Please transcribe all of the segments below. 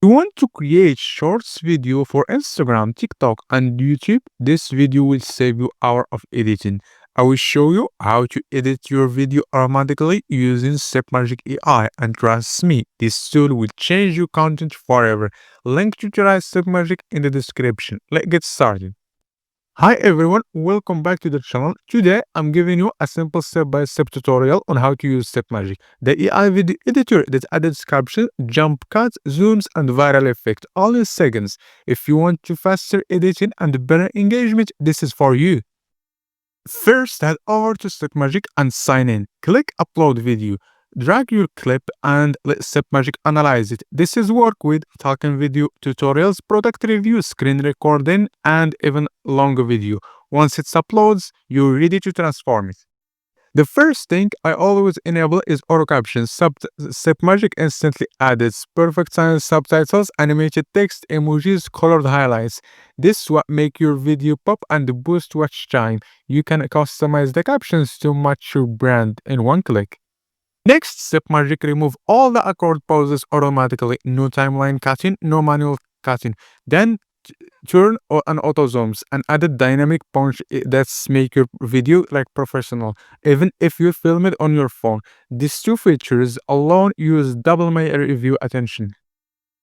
You want to create shorts video for Instagram, TikTok, and YouTube? This video will save you hours of editing. I will show you how to edit your video automatically using Submagic AI, and trust me, this tool will change your content forever. Link to try Submagic in the description. Let's get started. Hi everyone, welcome back to the channel. Today I'm giving you a simple step-by-step tutorial on how to use Submagic, the AI video editor that adds captions, jump cuts, zooms, and viral effect all in seconds. If you want to faster editing and better engagement, this is for you. First, head over to Submagic and sign in. Click Upload Video. Drag your clip and let Submagic analyze it. This is work with talking video tutorials, product reviews, screen recording, and even longer video. Once it uploads, you're ready to transform it. The first thing I always enable is auto captions. Submagic instantly adds perfect science subtitles, animated text, emojis, colored highlights. This what make your video pop and boost watch time. You can customize the captions to match your brand in one click. Next, Submagic remove all the awkward pauses automatically. No timeline cutting, no manual cutting. Then turn on auto zooms and added dynamic punch that's make your video like professional, even if you film it on your phone. These two features alone use double my review attention.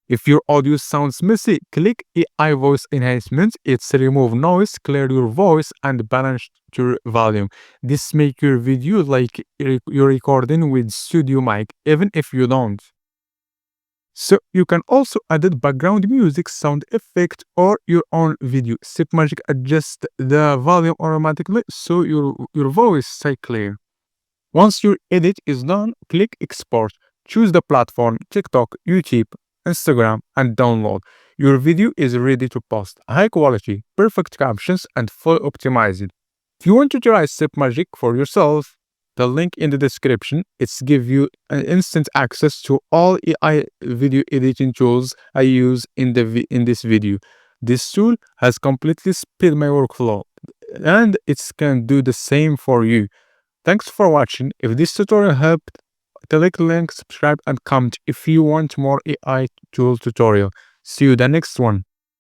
If your audio sounds messy, click AI voice enhancement. It's remove noise, clear your voice, and balance your volume. This make your video like you're recording with studio mic, even if you don't. So you can also add background music, sound effect, or your own video. Submagic adjusts the volume automatically so your voice stay clear. Once your edit is done, click export. Choose the platform, TikTok, YouTube, Instagram, and download. Your video is ready to post. High quality, perfect captions, and full optimized. If you want to try Submagic for yourself, the link in the description. It's give you an instant access to all AI video editing tools I use in this video. This tool has completely sped my workflow, and it can do the same for you. Thanks for watching. If this tutorial helped, click link, subscribe, and comment if you want more AI tool tutorial. See you the next one.